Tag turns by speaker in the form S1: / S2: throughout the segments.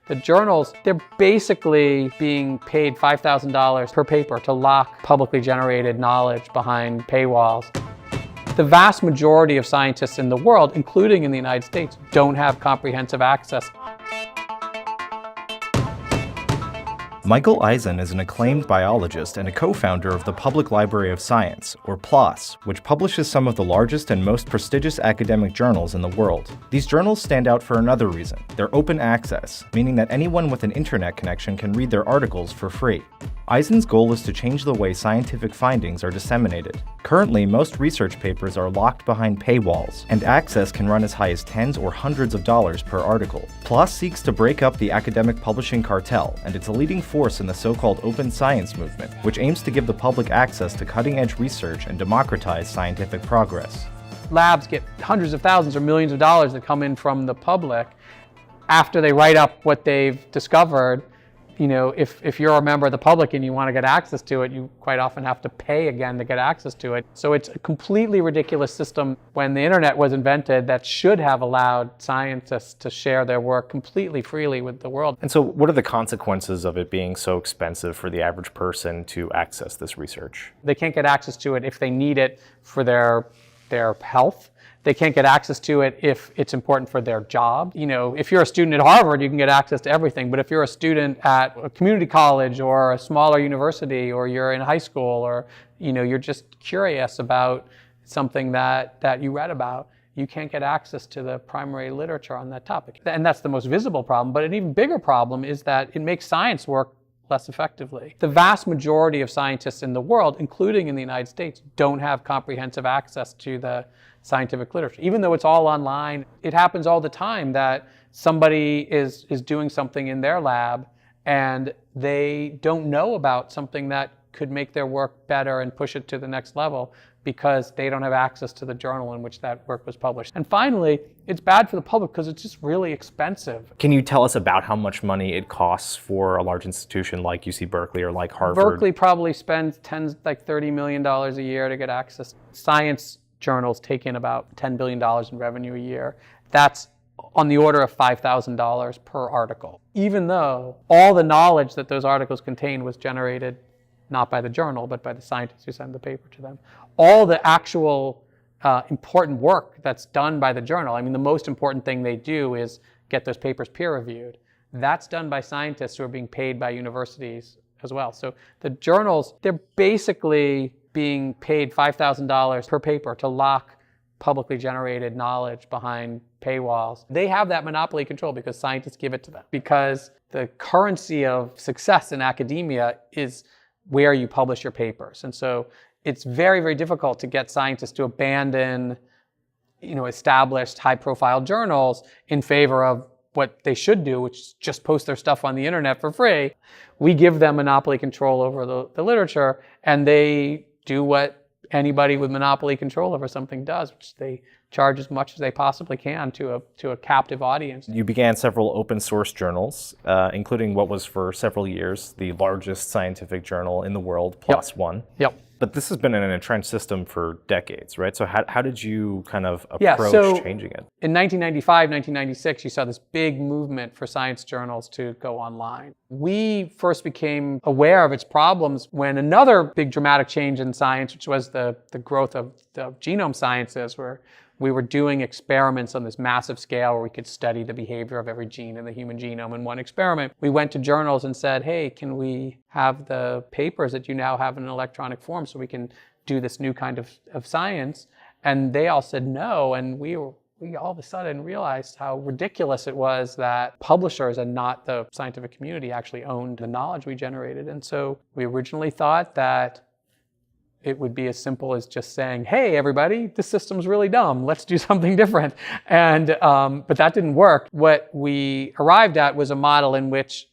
S1: The journals, they're basically being paid $5,000 per paper to lock publicly generated knowledge behind paywalls. The vast majority of scientists in the world, including in the United States, don't have comprehensive access.
S2: Michael Eisen is an acclaimed biologist and a co-founder of the Public Library of Science, or PLOS, which publishes some of the largest and most prestigious academic journals in the world. These journals stand out for another reason. They're open access, meaning that anyone with an internet connection can read their articles for free. Eisen's goal is to change the way scientific findings are disseminated. Currently, most research papers are locked behind paywalls, and access can run as high as tens or hundreds of dollars per article. PLOS seeks to break up the academic publishing cartel, and it's a leading force in the so-called open science movement, which aims to give the public access to cutting-edge research and democratize scientific progress.
S1: Labs get hundreds of thousands or millions of dollars that come in from the public after they write up what they've discovered. You know, if you're a member of the public and you want to get access to it, you quite often have to pay again to get access to it. So it's a completely ridiculous system. When the internet was invented, that should have allowed scientists to share their work completely freely with the world.
S3: And so what are the consequences of it being so expensive for the average person to access this research?
S1: They can't get access to it if they need it for their health. They can't get access to it if it's important for their job. You know, if you're a student at Harvard, you can get access to everything. But if you're a student at a community college or a smaller university, or you're in high school, or you're just curious about something that you read about, you can't get access to the primary literature on that topic. And that's the most visible problem. But an even bigger problem is that it makes science work less effectively. The vast majority of scientists in the world, including in the United States, don't have comprehensive access to the scientific literature. Even though it's all online, it happens all the time that somebody is doing something in their lab and they don't know about something that could make their work better and push it to the next level because they don't have access to the journal in which that work was published. And finally, it's bad for the public because it's just really expensive.
S3: Can you tell us about how much money it costs for a large institution like UC Berkeley or like Harvard?
S1: Berkeley probably spends $30 million a year to get access. Science journals take in about $10 billion in revenue a year. That's on the order of $5,000 per article. Even though all the knowledge that those articles contain was generated not by the journal, but by the scientists who send the paper to them. All the actual important work that's done by the journal, I mean, the most important thing they do is get those papers peer-reviewed. That's done by scientists who are being paid by universities as well. So the journals, they're basically being paid $5,000 per paper to lock publicly generated knowledge behind paywalls. They have that monopoly control because scientists give it to them. Because the currency of success in academia is where you publish your papers. And so it's very, very difficult to get scientists to abandon, established high-profile journals in favor of what they should do, which is just post their stuff on the internet for free. We give them monopoly control over the literature, and they do what anybody with monopoly control over something does, which they charge as much as they possibly can to a captive audience.
S3: You began several open source journals, including what was for several years the largest scientific journal in the world, PLOS One.
S1: Yep.
S3: But this has been an entrenched system for decades, right? So how did you kind of approach changing it?
S1: In 1995, 1996, you saw this big movement for science journals to go online. We first became aware of its problems when another big dramatic change in science, which was the growth of the genome sciences, where we were doing experiments on this massive scale where we could study the behavior of every gene in the human genome in one experiment. We went to journals and said, hey, can we have the papers that you now have in an electronic form so we can do this new kind of science? And they all said no, and we all of a sudden realized how ridiculous it was that publishers and not the scientific community actually owned the knowledge we generated. And so we originally thought that it would be as simple as just saying, hey, everybody, this system's really dumb. Let's do something different. And but that didn't work. What we arrived at was a model in which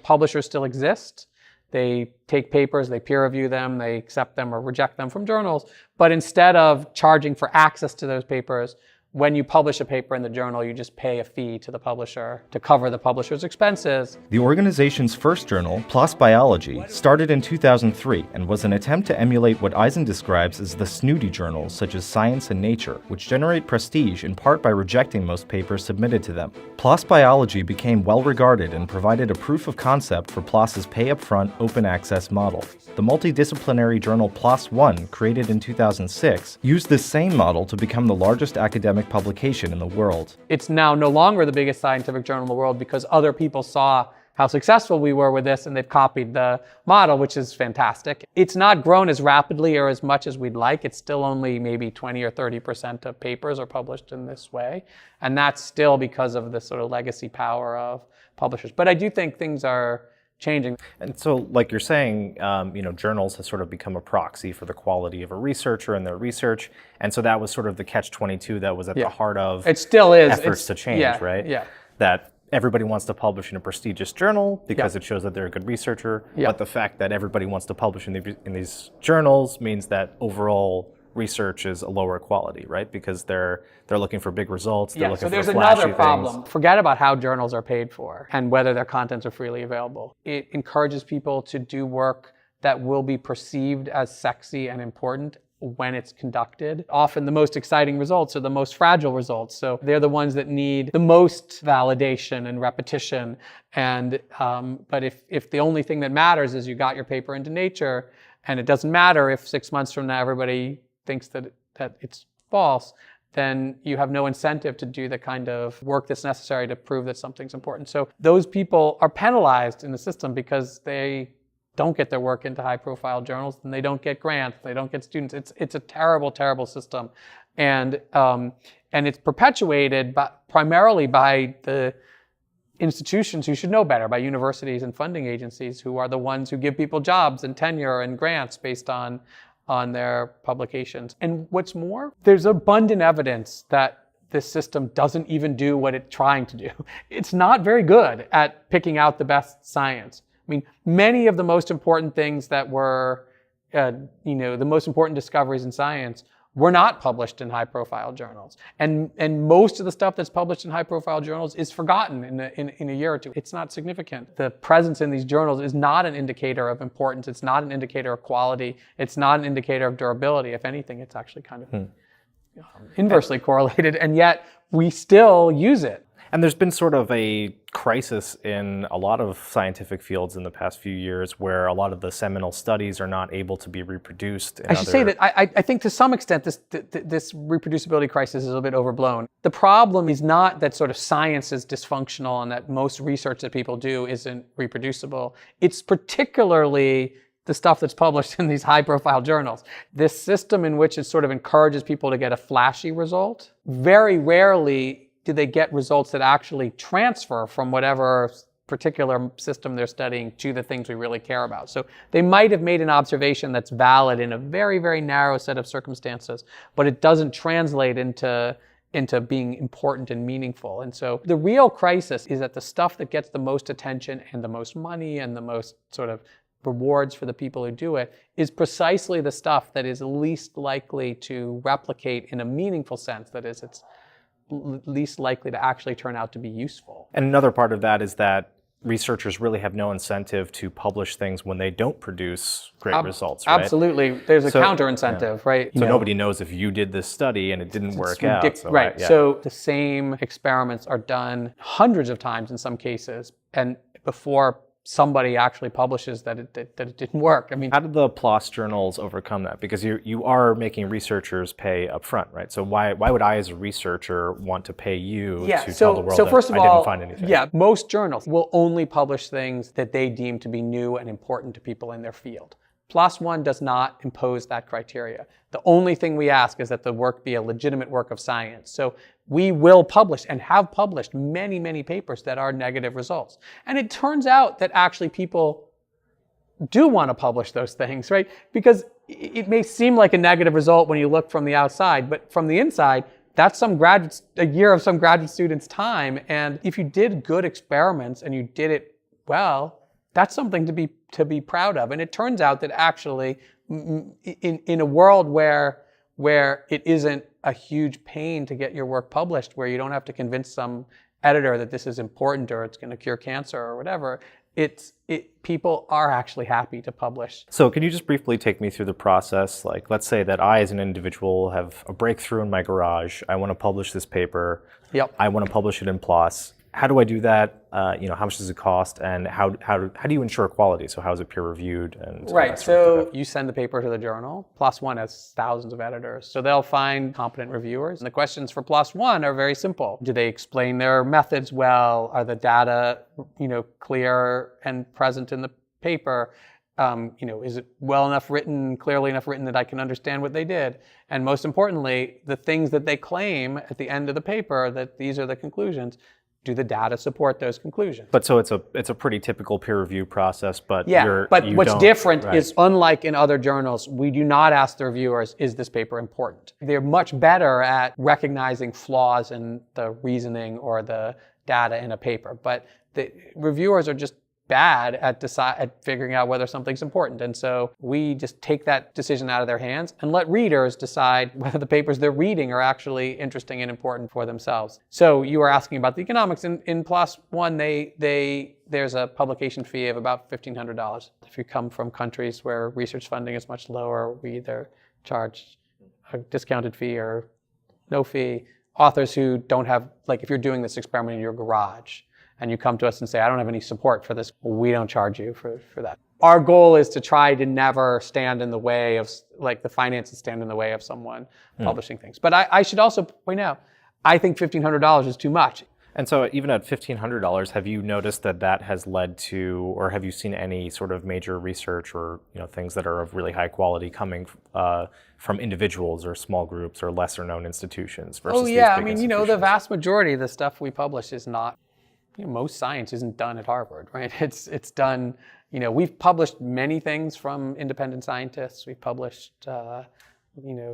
S1: publishers still exist. They take papers, they peer review them, they accept them or reject them from journals. But instead of charging for access to those papers, when you publish a paper in the journal, you just pay a fee to the publisher to cover the publisher's expenses.
S2: The organization's first journal, PLOS Biology, started in 2003 and was an attempt to emulate what Eisen describes as the snooty journals such as Science and Nature, which generate prestige in part by rejecting most papers submitted to them. PLOS Biology became well regarded and provided a proof of concept for PLOS's pay-up-front, open-access model. The multidisciplinary journal PLOS One, created in 2006, used this same model to become the largest academic publication in the world.
S1: It's now no longer the biggest scientific journal in the world because other people saw how successful we were with this and they've copied the model, which is fantastic. It's not grown as rapidly or as much as we'd like. It's still only maybe 20 or 30% of papers are published in this way. And that's still because of the sort of legacy power of publishers. But I do think things are changing.
S3: And so, like you're saying, journals have sort of become a proxy for the quality of a researcher and their research. And so that was sort of the catch-22 that was at the heart of
S1: it still is.
S3: efforts to change, right?
S1: Yeah.
S3: That everybody wants to publish in a prestigious journal because it shows that they're a good researcher. But the fact that everybody wants to publish in these journals means that overall research is a lower quality, right? Because they're looking for big results. They're looking
S1: so there's
S3: for flashy
S1: another problem.
S3: things.
S1: Forget about how journals are paid for and whether their contents are freely available. It encourages people to do work that will be perceived as sexy and important when it's conducted. Often the most exciting results are the most fragile results. So they're the ones that need the most validation and repetition. And but if the only thing that matters is you got your paper into Nature, and it doesn't matter if 6 months from now everybody thinks that it's false, then you have no incentive to do the kind of work that's necessary to prove that something's important. So those people are penalized in the system because they don't get their work into high-profile journals, and they don't get grants, they don't get students. It's a terrible, terrible system, and it's perpetuated primarily by the institutions who should know better, by universities and funding agencies who are the ones who give people jobs and tenure and grants based on their publications. And what's more, there's abundant evidence that this system doesn't even do what it's trying to do. It's not very good at picking out the best science. I mean, many of the most important things that were, the most important discoveries in science were not published in high-profile journals. And most of the stuff that's published in high-profile journals is forgotten in a year or two. It's not significant. The presence in these journals is not an indicator of importance. It's not an indicator of quality. It's not an indicator of durability. If anything, it's actually kind of inversely correlated, and yet we still use it.
S3: And there's been sort of a crisis in a lot of scientific fields in the past few years where a lot of the seminal studies are not able to be reproduced.
S1: I should say that I think to some extent this reproducibility crisis is a little bit overblown. The problem is not that sort of science is dysfunctional and that most research that people do isn't reproducible. It's particularly the stuff that's published in these high-profile journals. This system in which it sort of encourages people to get a flashy result, very rarely do they get results that actually transfer from whatever particular system they're studying to the things we really care about. So they might have made an observation that's valid in a very, very narrow set of circumstances, but it doesn't translate into being important and meaningful. And so the real crisis is that the stuff that gets the most attention and the most money and the most sort of rewards for the people who do it is precisely the stuff that is least likely to replicate in a meaningful sense. That is, it's least likely to actually turn out to be useful.
S3: And another part of that is that researchers really have no incentive to publish things when they don't produce great results, right?
S1: Absolutely. There's a counter-incentive, right?
S3: So nobody knows if you did this study and it didn't work out. So,
S1: right. So the same experiments are done hundreds of times in some cases, and before somebody actually publishes that it didn't work. I mean,
S3: how did the PLOS journals overcome that? Because you are making researchers pay up front, right? So why would I as a researcher want to pay you to tell the world
S1: so first
S3: that
S1: of
S3: I
S1: all,
S3: didn't find anything?
S1: Yeah, most journals will only publish things that they deem to be new and important to people in their field. PLOS One does not impose that criteria. The only thing we ask is that the work be a legitimate work of science. So we will publish and have published many, many papers that are negative results. And it turns out that actually people do want to publish those things, right? Because it may seem like a negative result when you look from the outside, but from the inside, that's a year of some graduate student's time. And if you did good experiments and you did it well, that's something to be proud of. And it turns out that actually, in a world where where it isn't a huge pain to get your work published, where you don't have to convince some editor that this is important or it's going to cure cancer or whatever. People are actually happy to publish.
S3: So can you just briefly take me through the process? Like, let's say that I, as an individual, have a breakthrough in my garage. I want to publish this paper.
S1: Yep.
S3: I want to publish it in PLOS. How do I do that? How much does it cost? And how do you ensure quality? So how is it peer reviewed? And
S1: right. So you send the paper to the journal. PLOS One has thousands of editors, so they'll find competent reviewers. And the questions for PLOS One are very simple. Do they explain their methods well? Are the data, clear and present in the paper? Is it well enough written, clearly enough written that I can understand what they did? And most importantly, the things that they claim at the end of the paper, that these are the conclusions, do the data support those conclusions?
S3: But so it's a pretty typical peer review process, but
S1: but what's different is, unlike in other journals, we do not ask the reviewers, is this paper important? They're much better at recognizing flaws in the reasoning or the data in a paper, but the reviewers are just bad at figuring out whether something's important. And so we just take that decision out of their hands and let readers decide whether the papers they're reading are actually interesting and important for themselves. So you were asking about the economics. In PLOS One, there's a publication fee of about $1,500. If you come from countries where research funding is much lower, we either charge a discounted fee or no fee. Authors who don't have, like if you're doing this experiment in your garage, and you come to us and say, I don't have any support for this, we don't charge you for that. Our goal is to try to never stand in the way of, like the finances stand in the way of someone publishing things. But I should also point out, I think $1,500 is too much.
S3: And so even at $1,500, have you noticed that has led to, or have you seen any sort of major research or things that are of really high quality coming from individuals or small groups or lesser known institutions versus these big institutions?
S1: The vast majority of the stuff we publish is not, most science isn't done at Harvard, right? It's done, we've published many things from independent scientists. We've published,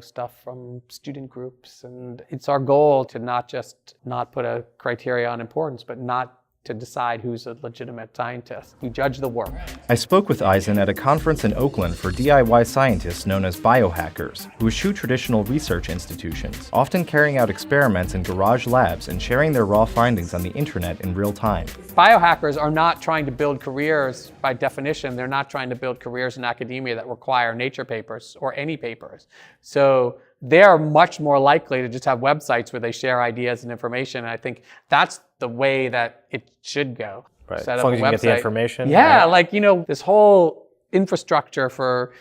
S1: stuff from student groups. And it's our goal to not put a criteria on importance, but not to decide who's a legitimate scientist. We judge the work.
S2: I spoke with Eisen at a conference in Oakland for DIY scientists known as biohackers, who eschew traditional research institutions, often carrying out experiments in garage labs and sharing their raw findings on the internet in real time.
S1: Biohackers are not trying to build careers by definition. They're not trying to build careers in academia that require Nature papers or any papers. So they're much more likely to just have websites where they share ideas and information. And I think that's the way that it should go.
S3: Right. As long as you can get the information.
S1: Yeah,
S3: right.
S1: This whole infrastructure for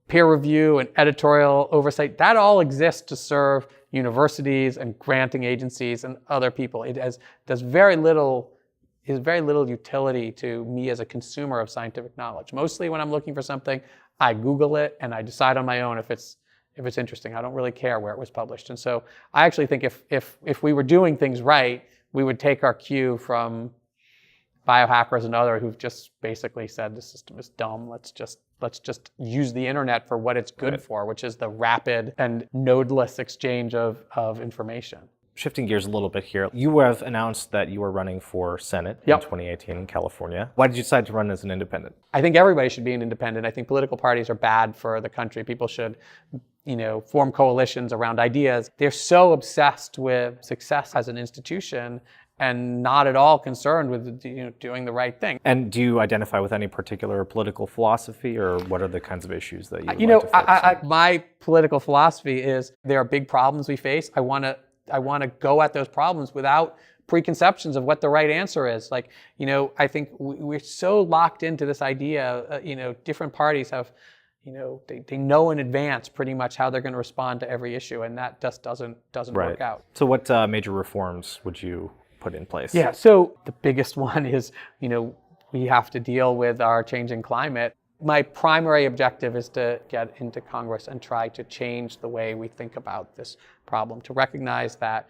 S1: peer review and editorial oversight, that all exists to serve universities and granting agencies and other people. It has very little utility to me as a consumer of scientific knowledge. Mostly when I'm looking for something, I Google it and I decide on my own if it's interesting. I don't really care where it was published. And so I actually think if we were doing things right, we would take our cue from biohackers and others who've just basically said the system is dumb. Let's just use the internet for what it's good for, which is the rapid and nodeless exchange of information.
S3: Shifting gears a little bit here, you have announced that you are running for Senate in 2018 in California. Why did you decide to run as an independent?
S1: I think everybody should be an independent. I think political parties are bad for the country. People should, form coalitions around ideas. They're so obsessed with success as an institution and not at all concerned with doing the right thing.
S3: And do you identify with any particular political philosophy, or what are the kinds of issues that you like to focus on?
S1: My political philosophy is there are big problems we face. I want to go at those problems without preconceptions of what the right answer is. I think we're so locked into this idea, different parties have, they know in advance pretty much how they're going to respond to every issue, and that just doesn't work out.
S3: So what major reforms would you put in place?
S1: Yeah, so the biggest one is, we have to deal with our changing climate. My primary objective is to get into Congress and try to change the way we think about this problem, to recognize that,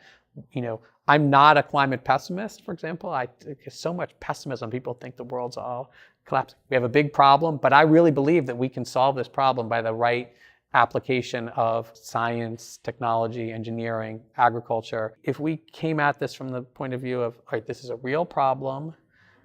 S1: I'm not a climate pessimist, for example. There's so much pessimism. People think the world's all collapsing. We have a big problem, but I really believe that we can solve this problem by the right application of science, technology, engineering, agriculture. If we came at this from the point of view of, all right, this is a real problem,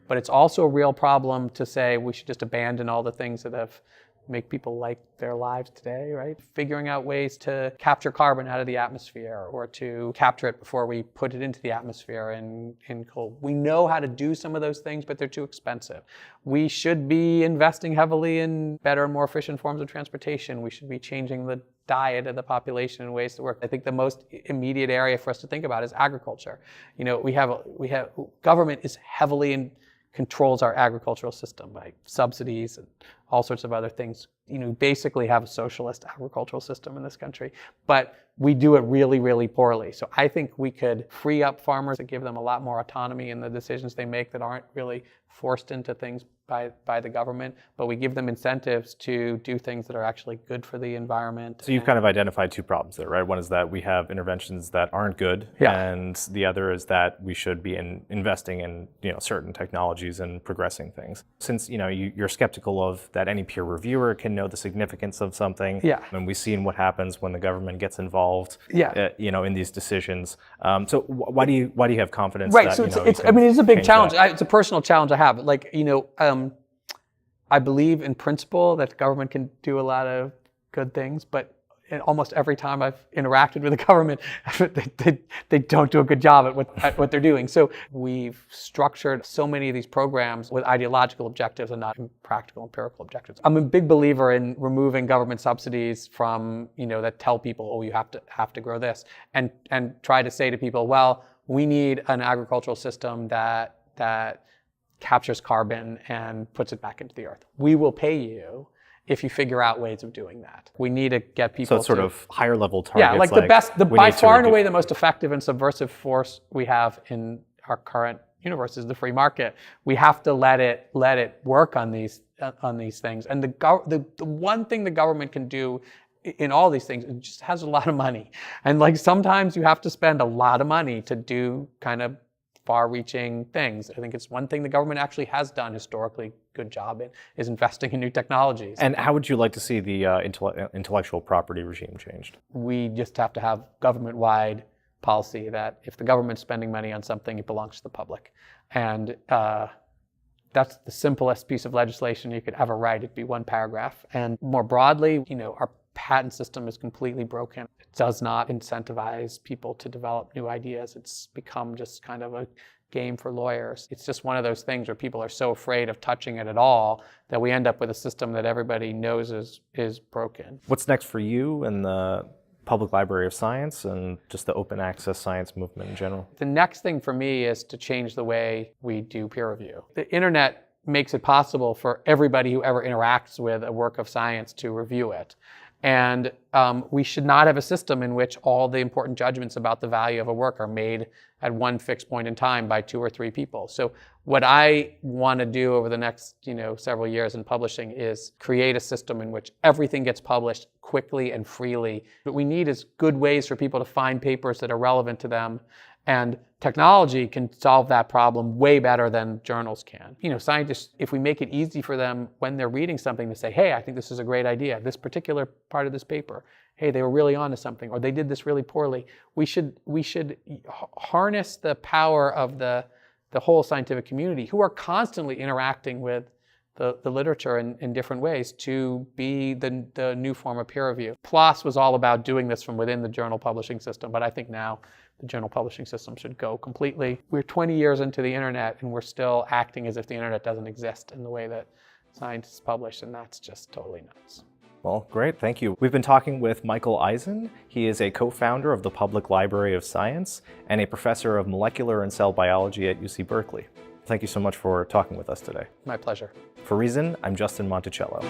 S1: but it's also a real problem to say we should just abandon all the things that have make people like their lives today, right? Figuring out ways to capture carbon out of the atmosphere or to capture it before we put it into the atmosphere in coal. We know how to do some of those things, but they're too expensive. We should be investing heavily in better and more efficient forms of transportation. We should be changing the diet of the population in ways that work. I think the most immediate area for us to think about is agriculture. You know, we have government is heavily controls our agricultural system by subsidies and all sorts of other things. You know, we basically have a socialist agricultural system in this country, but we do it really, really poorly. So I think we could free up farmers and give them a lot more autonomy in the decisions they make that aren't really forced into things by the government, but we give them incentives to do things that are actually good for the environment.
S3: So you've kind of identified two problems there, right? One is that we have interventions that aren't good, and the other is that we should be investing in certain technologies and progressing things. Since you're skeptical of that any peer reviewer can know the significance of something, and we've seen what happens when the government gets involved, in these decisions. So why do you have confidence?
S1: Right.
S3: That,
S1: so it's a big challenge.
S3: That?
S1: It's a personal challenge I have. Like I believe in principle that the government can do a lot of good things, but almost every time I've interacted with the government, they don't do a good job at what they're doing. So we've structured so many of these programs with ideological objectives and not practical, empirical objectives. I'm a big believer in removing government subsidies from, that tell people, oh, you have to grow this, and try to say to people, well, we need an agricultural system that captures carbon and puts it back into the earth. We will pay you if you figure out ways of doing that. We need to get people
S3: So it's sort of higher level targets.
S1: Yeah, by far and away the most effective and subversive force we have in our current universe is the free market. We have to let it work on these things. And the one thing the government can do in all these things, it just has a lot of money. And sometimes you have to spend a lot of money to do kind of far-reaching things. I think it's one thing the government actually has done historically good job in, is investing in new technologies.
S3: And how would you like to see the intellectual property regime changed?
S1: We just have to have government-wide policy that if the government's spending money on something, it belongs to the public. And that's the simplest piece of legislation you could ever write. It'd be one paragraph. And more broadly, our patent system is completely broken. It does not incentivize people to develop new ideas. It's become just kind of a game for lawyers. It's just one of those things where people are so afraid of touching it at all that we end up with a system that everybody knows is broken.
S3: What's next for you and the Public Library of Science and just the open access science movement in general?
S1: The next thing for me is to change the way we do peer review. The internet makes it possible for everybody who ever interacts with a work of science to review it. And we should not have a system in which all the important judgments about the value of a work are made at one fixed point in time by 2 or 3 people. So what I want to do over the next several years in publishing is create a system in which everything gets published quickly and freely. What we need is good ways for people to find papers that are relevant to them. And technology can solve that problem way better than journals can. Scientists, if we make it easy for them when they're reading something to say, hey, I think this is a great idea, this particular part of this paper, hey, they were really onto something, or they did this really poorly. We should harness the power of the whole scientific community, who are constantly interacting with the literature in different ways, to be the new form of peer review. PLOS was all about doing this from within the journal publishing system, but I think now the journal publishing system should go completely. We're 20 years into the internet and we're still acting as if the internet doesn't exist in the way that scientists publish, and that's just totally nuts.
S3: Well, great, thank you. We've been talking with Michael Eisen. He is a co-founder of the Public Library of Science and a professor of molecular and cell biology at UC Berkeley. Thank you so much for talking with us today.
S1: My pleasure.
S3: For Reason, I'm Justin Monticello.